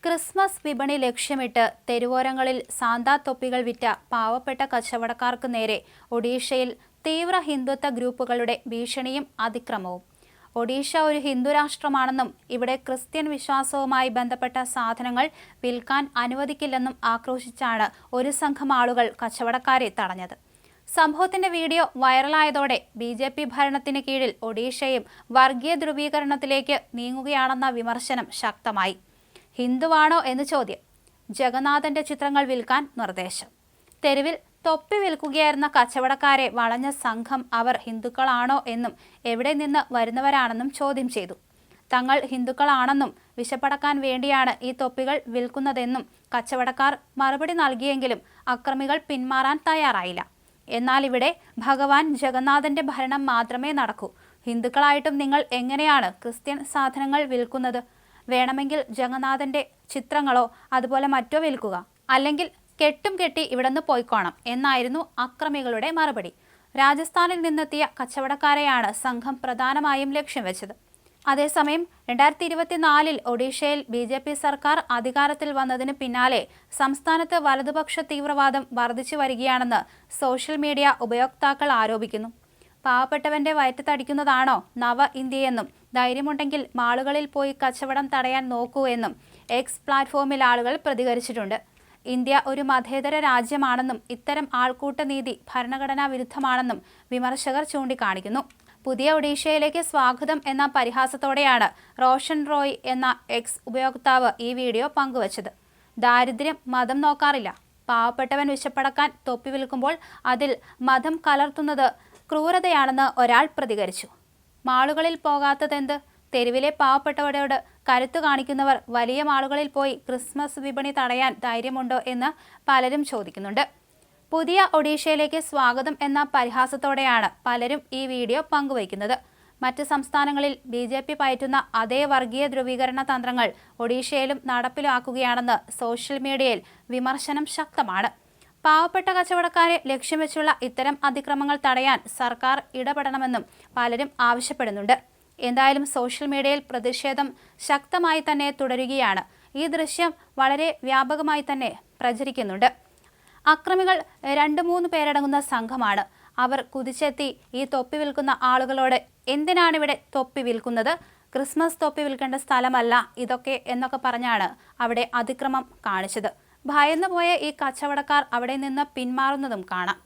Christmas വിപണി ലക്ഷ്യമിട്ട് തെരുവോരങ്ങളിൽ Santa തൊപ്പികൾ വിറ്റ പാവപ്പെട്ട കച്ചവടക്കാർക്ക് നേരെ ഒഡീഷയിൽ തീവ്ര ഹിന്ദുത്വ ഗ്രൂപ്പുകളുടെ ഭീഷണിയും അതിക്രമവും. ഒഡീഷ ഒരു ഹിന്ദു രാഷ്ട്രമാണെന്നും ഇവിടെ ക്രിസ്ത്യൻ വിശ്വാസവുമായി ബന്ധപ്പെട്ട സാധനങ്ങൾ വിൽക്കാൻ അനുവദിക്കില്ലെന്നും ആക്രോശിച്ചാണ് ഒരു സംഘം ആളുകൾ കച്ചവടക്കാരെ തടഞ്ഞത്. സംഭവത്തിന്റെ വീഡിയോ വൈറലായതോടെ BJP ഭരണത്തിന് കീഴിൽ ഒഡീഷയും വർഗീയ ധ്രുവീകരണത്തിലേക്ക് നീങ്ങുകയാണെന്ന വിമർശനം ശക്തമായി. ഹിന്ദുവാണോ എന്ന് ചോദ്യം. ജഗന്നാഥന്റെ ചിത്രങ്ങൾ വിൽക്കാൻ നിർദ്ദേശം. തെരുവിൽ തൊപ്പി വിൽക്കുകയായിരുന്ന കച്ചവടക്കാരെ വളഞ്ഞ സംഘം അവർ ഹിന്ദുക്കളാണോ എന്നും എവിടെ നിന്ന് വരുന്നവരാണെന്നും ചോദ്യം ചെയ്തു. തങ്ങൾ ഹിന്ദുക്കളാണെന്നും വിശപ്പടക്കാൻ വേണ്ടിയാണ് ഈ തൊപ്പികൾ വിൽക്കുന്നതെന്നും കച്ചവടക്കാർ മറുപടി നൽകിയെങ്കിലും അക്രമികൾ പിന്മാറാൻ തയ്യാറായില്ല. എന്നാൽ ഇവിടെ ഭഗവാൻ ജഗന്നാഥന്റെ ഭരണം മാത്രമേ നടക്കൂ. ഹിന്ദുക്കളായിട്ടും നിങ്ങൾ എങ്ങനെയാണ് ക്രിസ്ത്യൻ സാധനങ്ങൾ വിൽക്കുന്നത്? വേണമെങ്കിൽ ജഗന്നാഥന്റെ ചിത്രങ്ങളോ അതുപോലെ മറ്റോ വിൽക്കുക, അല്ലെങ്കിൽ കെട്ടും കെട്ടി ഇവിടുന്ന് പോയിക്കോണം എന്നായിരുന്നു അക്രമികളുടെ മറുപടി. രാജസ്ഥാനിൽ നിന്നെത്തിയ കച്ചവടക്കാരെയാണ് സംഘം പ്രധാനമായും ലക്ഷ്യം വെച്ചത്. അതേസമയം 2024 ഒഡീഷയിൽ BJP സർക്കാർ അധികാരത്തിൽ വന്നതിന് പിന്നാലെ സംസ്ഥാനത്ത് വലതുപക്ഷ തീവ്രവാദം വർദ്ധിച്ചു വരികയാണെന്ന് സോഷ്യൽ മീഡിയ ഉപയോക്താക്കൾ ആരോപിക്കുന്നു. പാവപ്പെട്ടവന്റെ വയറ്റത്തടിക്കുന്നതാണോ നവ ഇന്ത്യയെന്നും ധൈര്യമുണ്ടെങ്കിൽ മാളുകളിൽ പോയി കച്ചവടം തടയാൻ നോക്കൂ എന്നും എക്സ് പ്ലാറ്റ്ഫോമിൽ ആളുകൾ പ്രതികരിച്ചിട്ടുണ്ട്. ഇന്ത്യ ഒരു മതേതര രാജ്യമാണെന്നും ഇത്തരം ആൾക്കൂട്ട നീതി ഭരണഘടനാ വിരുദ്ധമാണെന്നും വിമർശകർ ചൂണ്ടിക്കാണിക്കുന്നു. പുതിയ ഒഡീഷയിലേക്ക് സ്വാഗതം എന്ന പരിഹാസത്തോടെയാണ് റോഷൻ റോയ് എന്ന എക്സ് ഉപയോക്താവ് ഈ വീഡിയോ പങ്കുവച്ചത്. ദാരിദ്ര്യം മതം നോക്കാറില്ല. പാവപ്പെട്ടവൻ വിശപ്പടക്കാൻ തൊപ്പി വിൽക്കുമ്പോൾ അതിൽ മതം കലർത്തുന്നത് ക്രൂരതയാണെന്ന് ഒരാൾ പ്രതികരിച്ചു. മാളുകളിൽ പോകാത്തതെന്ത്? തെരുവിലെ പാവപ്പെട്ടവരോട് കരുത്തു കാണിക്കുന്നവർ വലിയ മാളുകളിൽ പോയി ക്രിസ്മസ് വിപണി തടയാൻ ധൈര്യമുണ്ടോ എന്ന് പലരും ചോദിക്കുന്നുണ്ട്. പുതിയ ഒഡീഷയിലേക്ക് സ്വാഗതം എന്ന പരിഹാസത്തോടെയാണ് പലരും ഈ വീഡിയോ പങ്കുവയ്ക്കുന്നത്. മറ്റ് സംസ്ഥാനങ്ങളിൽ BJP പയറ്റുന്ന അതേ വർഗീയ ധ്രുവീകരണ തന്ത്രങ്ങൾ ഒഡീഷയിലും നടപ്പിലാക്കുകയാണെന്ന് സോഷ്യൽ മീഡിയയിൽ വിമർശനം ശക്തമാണ്. പാവപ്പെട്ട കച്ചവടക്കാരെ ലക്ഷ്യം വെച്ചുള്ള ഇത്തരം അതിക്രമങ്ങൾ തടയാൻ സർക്കാർ ഇടപെടണമെന്നും പലരും ആവശ്യപ്പെടുന്നുണ്ട്. എന്തായാലും സോഷ്യൽ മീഡിയയിൽ പ്രതിഷേധം ശക്തമായി തന്നെ തുടരുകയാണ്. ഈ ദൃശ്യം വളരെ വ്യാപകമായി തന്നെ പ്രചരിക്കുന്നുണ്ട്. അക്രമികൾ 2-3 പേരടങ്ങുന്ന സംഘമാണ്. അവർ കുതിച്ചെത്തി ഈ തൊപ്പി വിൽക്കുന്ന ആളുകളോട് എന്തിനാണിവിടെ തൊപ്പി വിൽക്കുന്നത്? ക്രിസ്മസ് തൊപ്പി വിൽക്കേണ്ട സ്ഥലമല്ല ഇതൊക്കെ എന്നൊക്കെ പറഞ്ഞാണ് അവിടെ അതിക്രമം കാണിച്ചത്. ഭയന്നുപോയ ഈ കച്ചവടക്കാർ അവിടെ നിന്ന് പിന്മാറുന്നതും കാണാം.